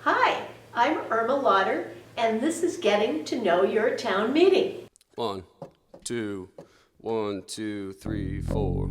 Hi, I'm Irma Lauder, and this is Getting to Know Your Town Meeting. 1, 2, 1, 2, 3, 4.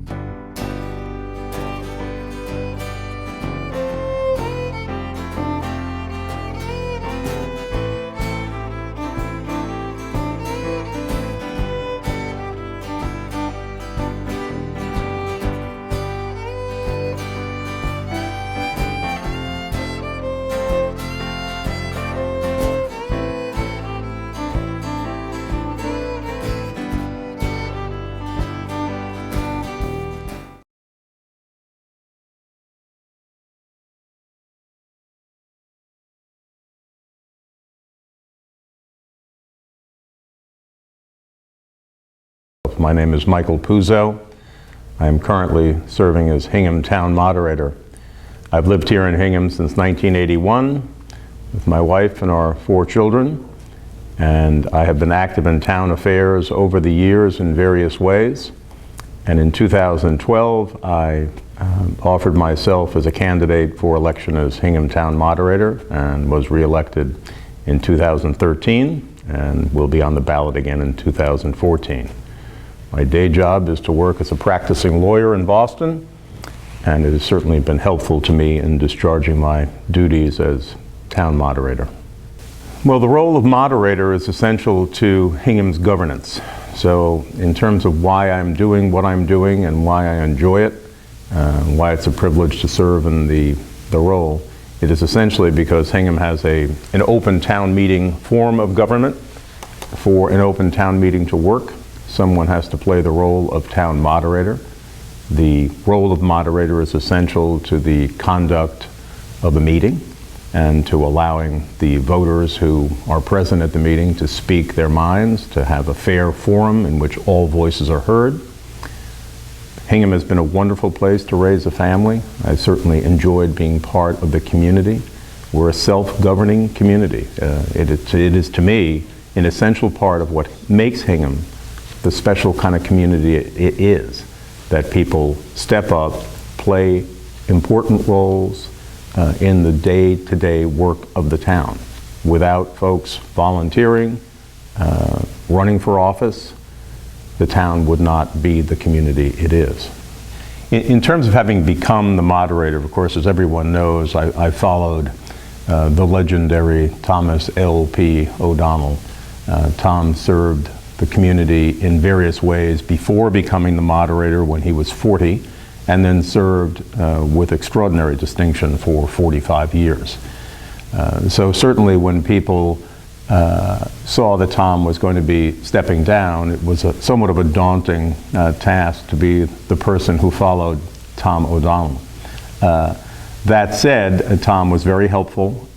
My name is Michael Puzo. I am currently serving as Hingham Town Moderator. I've lived here in Hingham since 1981 with my wife and our 4 children, and I have been active in town affairs over the years in various ways. And in 2012, I offered myself as a candidate for election as Hingham Town Moderator and was re-elected in 2013 and will be on the ballot again in 2014. My day job is to work as a practicing lawyer in Boston, and it has certainly been helpful to me in discharging my duties as town moderator. Well, the role of moderator is essential to Hingham's governance. So in terms of why I'm doing what I'm doing and why I enjoy it, why it's a privilege to serve in the role, it is essentially because Hingham has an open town meeting form of government. For an open town meeting to work, someone has to play the role of town moderator. The role of moderator is essential to the conduct of the meeting and to allowing the voters who are present at the meeting to speak their minds, to have a fair forum in which all voices are heard. Hingham has been a wonderful place to raise a family. I certainly enjoyed being part of the community. We're a self-governing community. It is to me an essential part of what makes Hingham the special kind of community it is, that people step up, play important roles in the day-to-day work of the town. Without folks volunteering, running for office, the town would not be the community it is. In terms of having become the moderator, of course, as everyone knows, I followed the legendary Thomas L.P. O'Donnell. Tom served the community in various ways before becoming the moderator when he was 40, and then served with extraordinary distinction for 45 years. So certainly when people saw that Tom was going to be stepping down, it was somewhat of a daunting task to be the person who followed Tom O'Donnell. That said, Tom was very helpful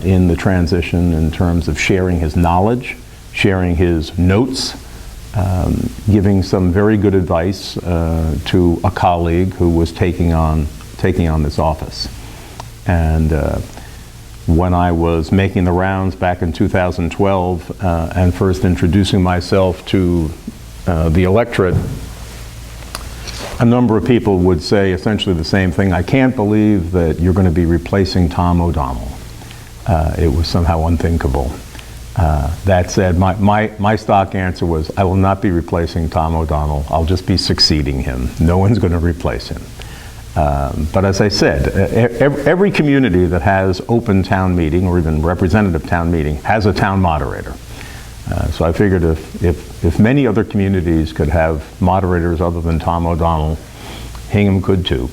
in the transition in terms of sharing his knowledge, sharing his notes, giving some very good advice to a colleague who was taking on this office. And when I was making the rounds back in 2012 and first introducing myself to the electorate, a number of people would say essentially the same thing: I can't believe that you're going to be replacing Tom O'Donnell. It was somehow unthinkable. That said, my stock answer was, I will not be replacing Tom O'Donnell. I'll just be succeeding him. No one's going to replace him. But as I said, every community that has open town meeting or even representative town meeting has a town moderator. So I figured if many other communities could have moderators other than Tom O'Donnell, Hingham could too.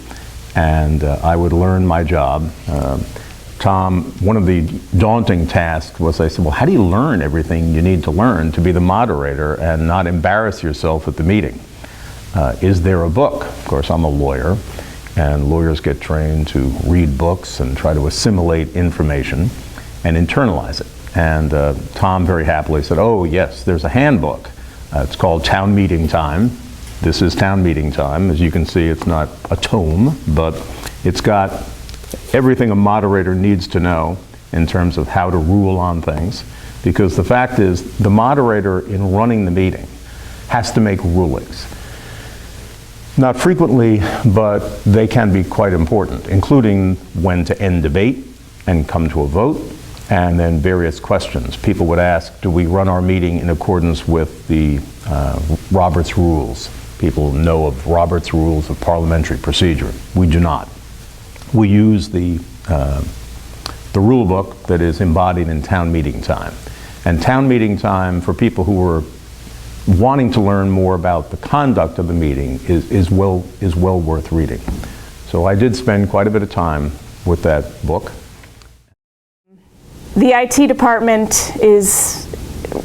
And I would learn my job. Tom, one of the daunting tasks was, I said, well, how do you learn everything you need to learn to be the moderator and not embarrass yourself at the meeting? Is there a book? Of course, I'm a lawyer, and lawyers get trained to read books and try to assimilate information and internalize it. And Tom very happily said, oh yes, there's a handbook. It's called Town Meeting Time. This is Town Meeting Time. As you can see, it's not a tome, but it's got everything a moderator needs to know in terms of how to rule on things. Because the fact is, the moderator in running the meeting has to make rulings. Not frequently, but they can be quite important, including when to end debate and come to a vote, and then various questions. People would ask, do we run our meeting in accordance with the Roberts Rules? People know of Roberts Rules of Parliamentary Procedure. We do not. We use the rule book that is embodied in town meeting time. And town meeting time, for people who are wanting to learn more about the conduct of the meeting, is well worth reading. So I did spend quite a bit of time with that book. The IT department is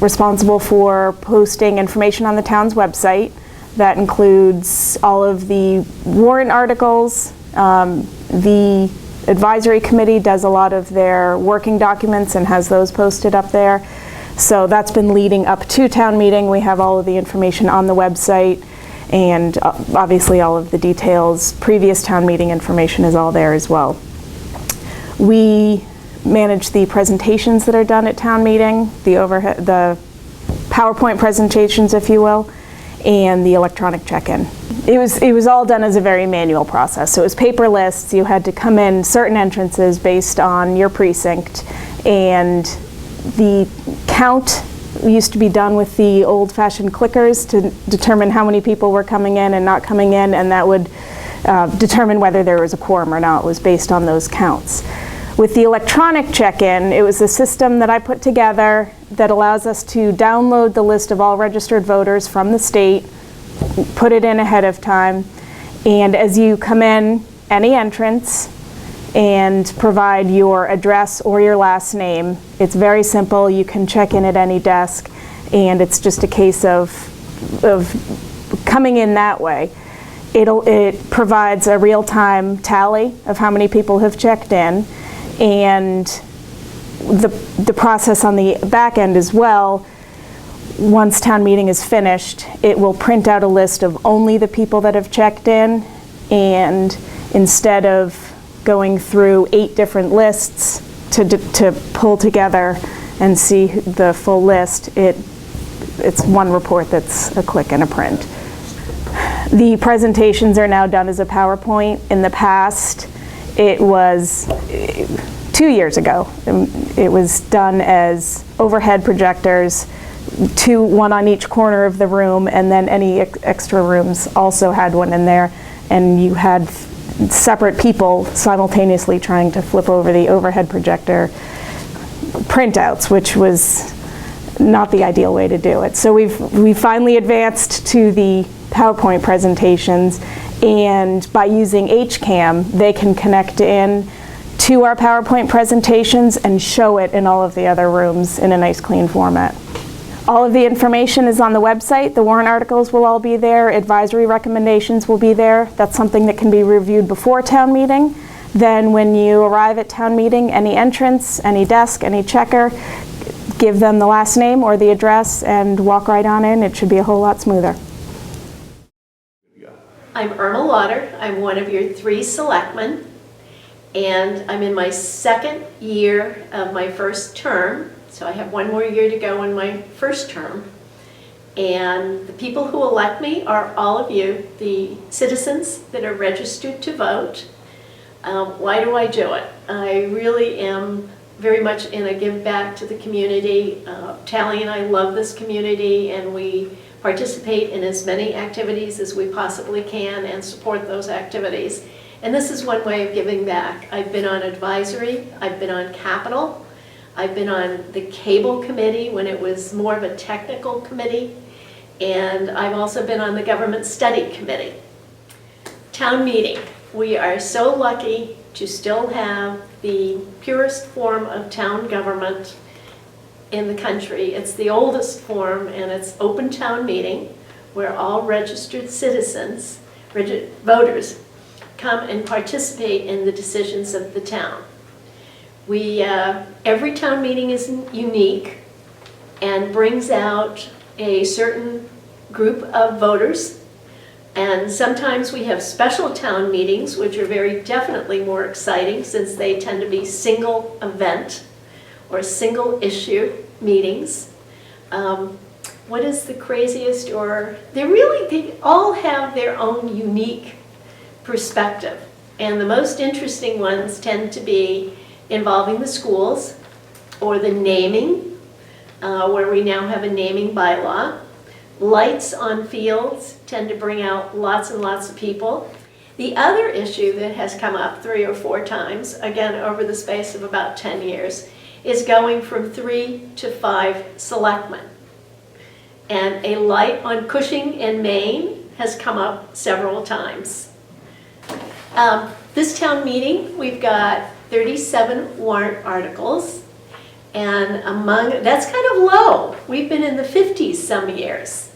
responsible for posting information on the town's website. That includes all of the warrant articles. The advisory committee does a lot of their working documents and has those posted up there. So that's been leading up to town meeting. We have all of the information on the website, and obviously all of the details. Previous town meeting information is all there as well. We manage the presentations that are done at town meeting, the PowerPoint presentations, if you will, and the electronic check-in. It was all done as a very manual process. So it was paper lists. You had to come in certain entrances based on your precinct, and the count used to be done with the old-fashioned clickers to determine how many people were coming in and not coming in, and that would determine whether there was a quorum or not. It was based on those counts. With the electronic check-in, it was a system that I put together that allows us to download the list of all registered voters from the state, put it in ahead of time, and as you come in any entrance and provide your address or your last name, it's very simple. You can check in at any desk, and it's just a case of coming in that way. It provides a real-time tally of how many people have checked in, and the process on the back end as well. Once town meeting is finished, it will print out a list of only the people that have checked in, and instead of going through 8 different lists to pull together and see the full list, it's one report that's a click and a print. The presentations are now done as a PowerPoint. In the past, it was 2 years ago. It was done as overhead projectors, one on each corner of the room, and then any extra rooms also had one in there, and you had separate people simultaneously trying to flip over the overhead projector printouts, which was not the ideal way to do it. So we've finally advanced to the PowerPoint presentations, and by using HCAM, they can connect in to our PowerPoint presentations and show it in all of the other rooms in a nice clean format. All of the information is on the website. The warrant articles will all be there. Advisory recommendations will be there. That's something that can be reviewed before town meeting. Then when you arrive at town meeting, any entrance, any desk, any checker, give them the last name or the address and walk right on in. It should be a whole lot smoother. I'm Irma Lauder. I'm one of your 3 selectmen, and I'm in my 2nd year of my first term, so I have 1 more year to go in my first term. And the people who elect me are all of you, the citizens that are registered to vote. Why do I do it? I really am very much in a give back to the community. Tally and I love this community, and we participate in as many activities as we possibly can and support those activities. And this is one way of giving back. I've been on advisory, I've been on capital, I've been on the cable committee when it was more of a technical committee, and I've also been on the government study committee. Town meeting. We are so lucky to still have the purest form of town government in the country. It's the oldest form, and it's open town meeting where all registered citizens, voters, come and participate in the decisions of the town. Every town meeting is unique and brings out a certain group of voters, and sometimes we have special town meetings, which are very definitely more exciting since they tend to be single event or single issue meetings. What is the craziest, they all have their own unique perspective, and the most interesting ones tend to be involving the schools or the naming, where we now have a naming bylaw. Lights on fields tend to bring out lots and lots of people. The other issue that has come up 3 or 4 times, again over the space of about 10 years, is going from 3 to 5 selectmen. And a light on Cushing and Main has come up several times. This town meeting, we've got 37 warrant articles, and that's kind of low. We've been in the 50s some years.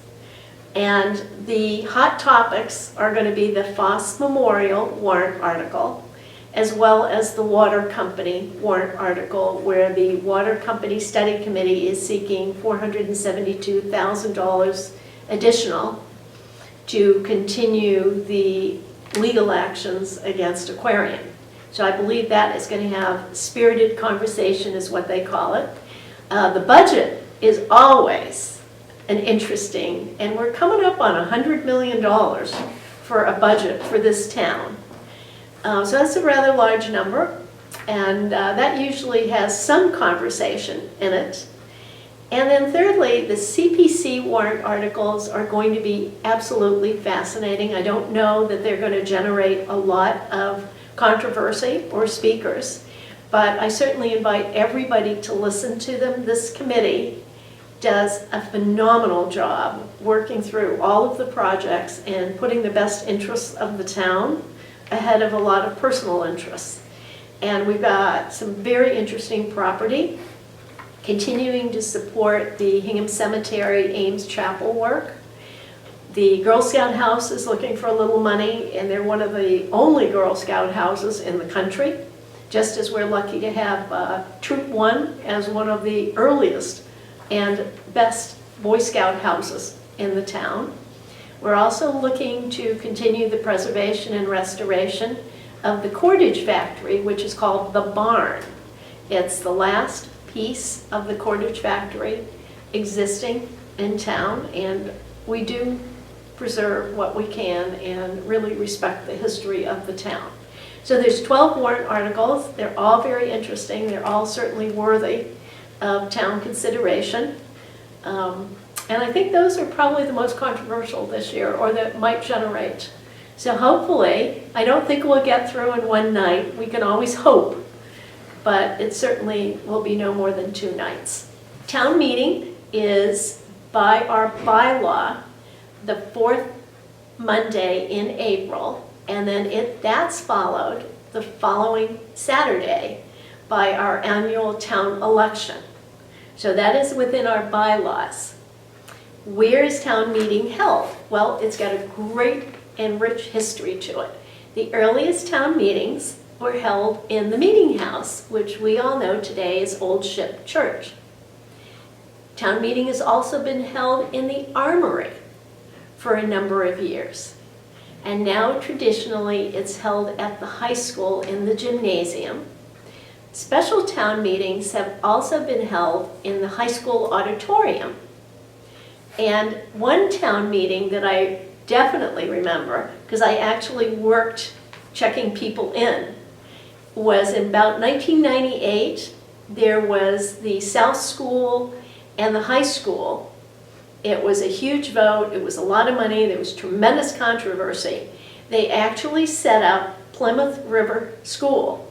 And the hot topics are going to be the Foss Memorial warrant article, as well as the water company warrant article, where the water company study committee is seeking $472,000 additional to continue the legal actions against Aquarian. So I believe that is going to have spirited conversation, is what they call it. The budget is always an interesting, and we're coming up on $100 million for a budget for this town. So that's a rather large number, and that usually has some conversation in it. And then thirdly, the CPC warrant articles are going to be absolutely fascinating. I don't know that they're going to generate a lot of controversy or speakers, but I certainly invite everybody to listen to them. This committee does a phenomenal job working through all of the projects and putting the best interests of the town ahead of a lot of personal interests. And we've got some very interesting property, continuing to support the Hingham Cemetery Ames Chapel work. The Girl Scout house is looking for a little money, and they're one of the only Girl Scout houses in the country, just as we're lucky to have Troop 1 as one of the earliest and best Boy Scout houses in the town. We're also looking to continue the preservation and restoration of the cordage factory, which is called the Barn. It's the last piece of the cordage factory existing in town, and we do preserve what we can and really respect the history of the town. So there's 12 warrant articles. They're all very interesting. They're all certainly worthy of town consideration. And I think those are probably the most controversial this year, or that might generate. So hopefully, I don't think we'll get through in one night. We can always hope, but it certainly will be no more than 2 nights. Town meeting is, by our bylaw, the 4th Monday in April, and then that's followed the following Saturday by our annual town election. So that is within our bylaws. Where is town meeting held? Well, it's got a great and rich history to it. The earliest town meetings were held in the meeting house, which we all know today is Old Ship Church. Town meeting has also been held in the Armory for a number of years. And now traditionally it's held at the high school in the gymnasium. Special town meetings have also been held in the high school auditorium. And one town meeting that I definitely remember, because I actually worked checking people in, was in about 1998. There was the South School and the high school. It was a huge vote. It was a lot of money. There was tremendous controversy. They actually set up Plymouth River School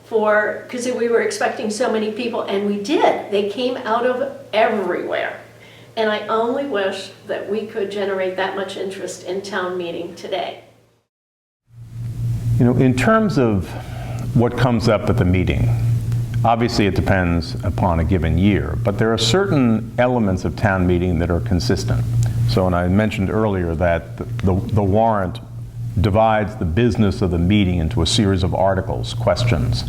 because we were expecting so many people, and we did. They came out of everywhere. And I only wish that we could generate that much interest in town meeting today. You know, in terms of what comes up at the meeting, obviously it depends upon a given year, but there are certain elements of town meeting that are consistent. So, and I mentioned earlier that the warrant divides the business of the meeting into a series of articles, questions.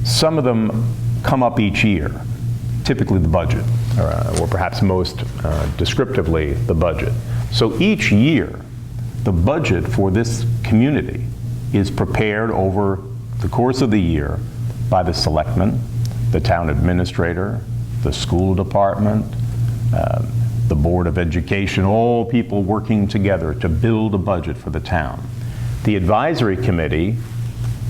Some of them come up each year, typically the budget, or perhaps most descriptively, the budget. So each year, the budget for this community is prepared over the course of the year by the selectmen, the town administrator, the school department, the Board of Education, all people working together to build a budget for the town. The advisory committee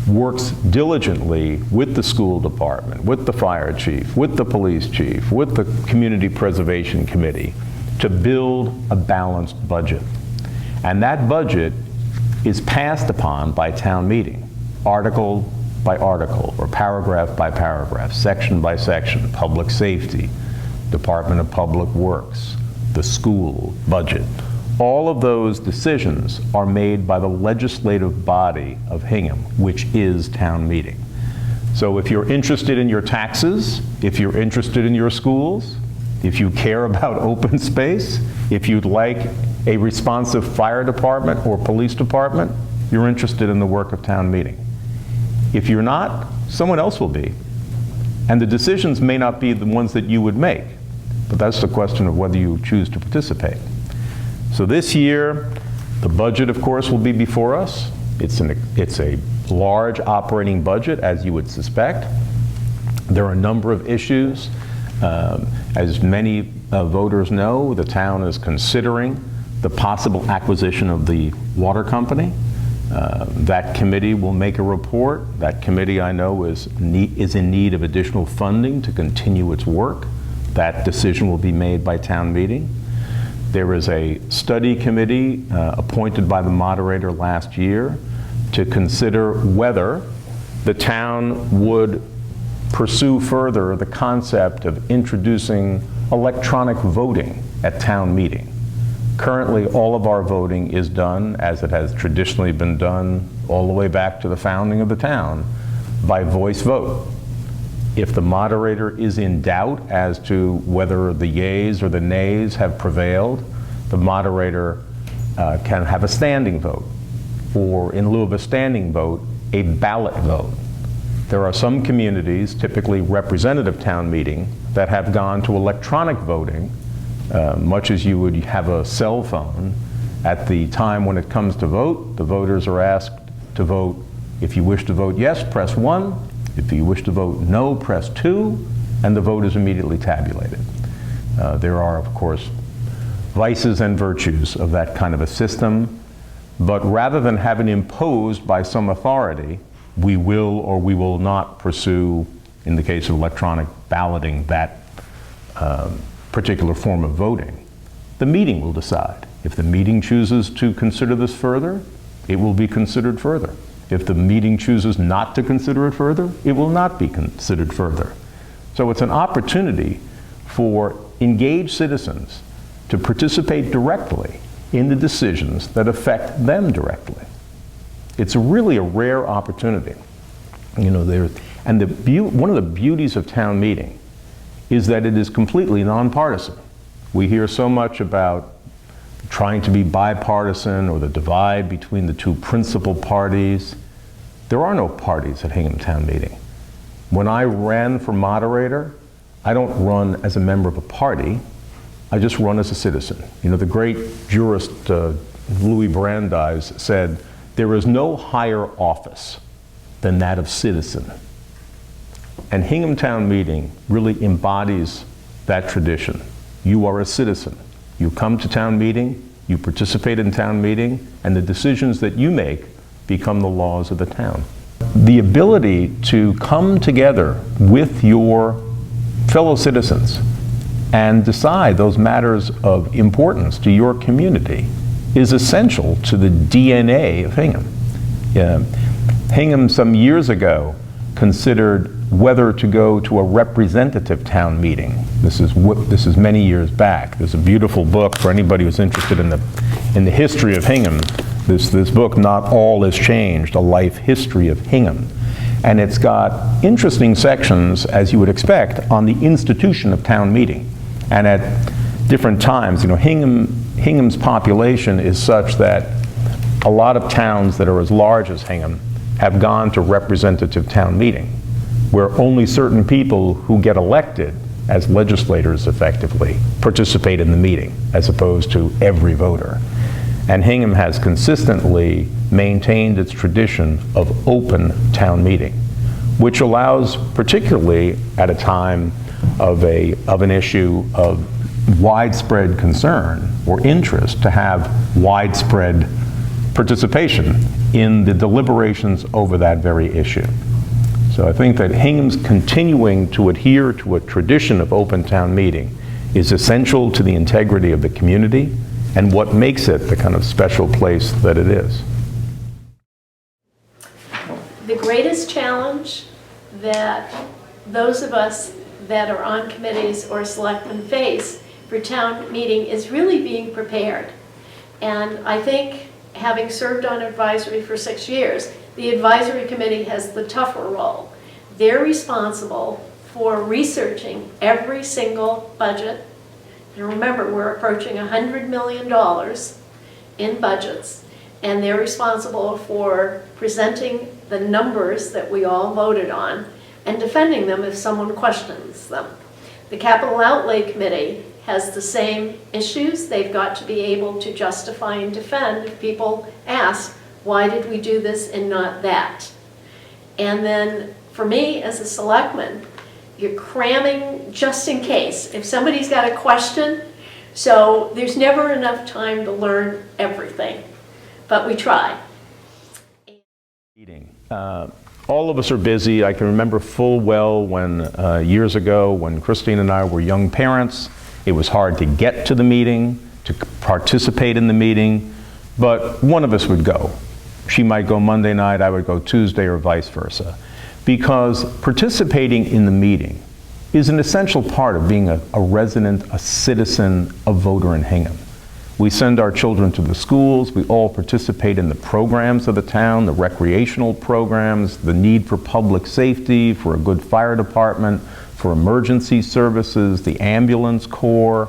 works diligently with the school department, with the fire chief, with the police chief, with the Community Preservation Committee to build a balanced budget. And that budget is passed upon by town meeting, article by article, or paragraph by paragraph, section by section, public safety, Department of Public Works, the school budget. All of those decisions are made by the legislative body of Hingham, which is town meeting. So if you're interested in your taxes, if you're interested in your schools, if you care about open space, if you'd like a responsive fire department or police department, you're interested in the work of town meeting. If you're not, someone else will be. And the decisions may not be the ones that you would make, but that's the question of whether you choose to participate. So this year, the budget, of course, will be before us. It's a large operating budget, as you would suspect. There are a number of issues. As many voters know, the town is considering the possible acquisition of the water company. That committee will make a report. That committee, I know, is in need of additional funding to continue its work. That decision will be made by town meeting. There is a study committee appointed by the moderator last year to consider whether the town would pursue further the concept of introducing electronic voting at town meeting. Currently, all of our voting is done, as it has traditionally been done all the way back to the founding of the town, by voice vote. If the moderator is in doubt as to whether the yeas or the nays have prevailed, the moderator can have a standing vote, or in lieu of a standing vote, a ballot vote. There are some communities, typically representative town meeting, that have gone to electronic voting, much as you would have a cell phone. At the time when it comes to vote, the voters are asked to vote. If you wish to vote yes, press 1. If you wish to vote no, press 2, and the vote is immediately tabulated. There are, of course, vices and virtues of that kind of a system, but rather than have it imposed by some authority, we will or we will not pursue, in the case of electronic balloting, that particular form of voting. The meeting will decide. If the meeting chooses to consider this further, it will be considered further. If the meeting chooses not to consider it further, it will not be considered further. So it's an opportunity for engaged citizens to participate directly in the decisions that affect them directly. It's really a rare opportunity. You know, one of the beauties of town meeting is that it is completely nonpartisan. We hear so much about trying to be bipartisan or the divide between the two principal parties. There are no parties at Hingham Town Meeting. When I ran for moderator, I don't run as a member of a party, I just run as a citizen. You know, the great jurist Louis Brandeis said, "There is no higher office than that of citizen." And Hingham Town Meeting really embodies that tradition. You are a citizen. You come to town meeting, you participate in town meeting, and the decisions that you make become the laws of the town. The ability to come together with your fellow citizens and decide those matters of importance to your community is essential to the DNA of Hingham. Hingham, some years ago, considered whether to go to a representative town meeting. This is many years back. There's a beautiful book for anybody who's interested in the history of Hingham. This book, Not All Is Changed, A Life History of Hingham. And it's got interesting sections, as you would expect, on the institution of town meeting. And at different times, you know, Hingham's population is such that a lot of towns that are as large as Hingham have gone to representative town meeting, where only certain people who get elected as legislators effectively participate in the meeting, as opposed to every voter. And Hingham has consistently maintained its tradition of open town meeting, which allows, particularly at a time of an issue of widespread concern or interest, to have widespread participation in the deliberations over that very issue. So I think that Hingham's continuing to adhere to a tradition of open town meeting is essential to the integrity of the community and what makes it the kind of special place that it is. The greatest challenge that those of us that are on committees or selectmen face for town meeting is really being prepared. And I think, having served on advisory for 6 years, the advisory committee has the tougher role. They're responsible for researching every single budget. And remember, we're approaching $100 million in budgets, and they're responsible for presenting the numbers that we all voted on and defending them if someone questions them. The Capital Outlay Committee has the same issues. They've got to be able to justify and defend if people ask, why did we do this and not that? And then for me as a selectman, you're cramming just in case. If somebody's got a question, so there's never enough time to learn everything, but we try. All of us are busy. I can remember full well when years ago when Christine and I were young parents, it was hard to get to the meeting, to participate in the meeting, but one of us would go. She might go Monday night, I would go Tuesday, or vice versa. Because participating in the meeting is an essential part of being a resident, a citizen, a voter in Hingham. We send our children to the schools, we all participate in the programs of the town, the recreational programs, the need for public safety, for a good fire department, for emergency services, the ambulance corps,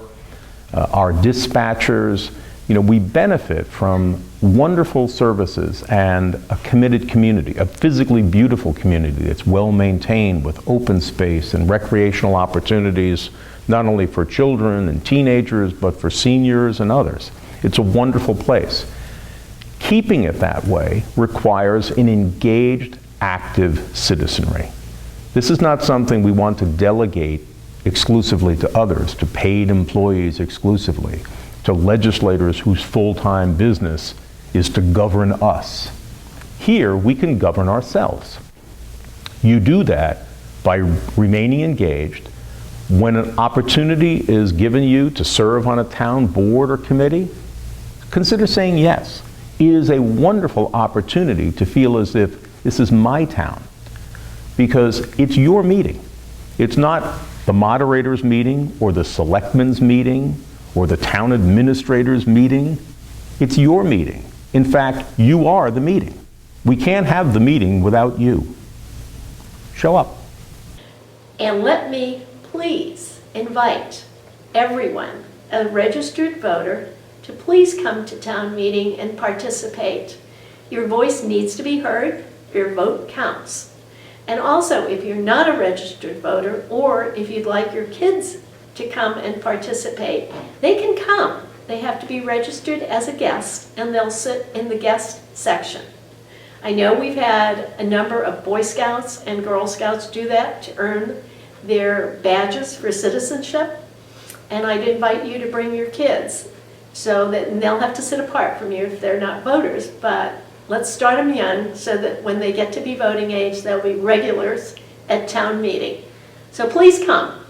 our dispatchers. You know, we benefit from wonderful services and a committed community, a physically beautiful community that's well maintained with open space and recreational opportunities, not only for children and teenagers, but for seniors and others. It's a wonderful place. Keeping it that way requires an engaged, active citizenry. This is not something we want to delegate exclusively to others, to paid employees exclusively, to legislators whose full-time business is to govern us. Here, we can govern ourselves. You do that by remaining engaged. When an opportunity is given you to serve on a town board or committee, consider saying yes. It is a wonderful opportunity to feel as if this is my town, because it's your meeting. It's not the moderator's meeting or the selectmen's meeting or the town administrator's meeting. It's your meeting. In fact, you are the meeting. We can't have the meeting without you. Show up. And let me please invite everyone, a registered voter, to please come to town meeting and participate. Your voice needs to be heard. Your vote counts. And also, if you're not a registered voter, or if you'd like your kids to come and participate, they can come. They have to be registered as a guest, and they'll sit in the guest section. I know we've had a number of Boy Scouts and Girl Scouts do that to earn their badges for citizenship, and I'd invite you to bring your kids so that, and they'll have to sit apart from you if they're not voters, but let's start them young so that when they get to be voting age, they'll be regulars at town meeting. So please come.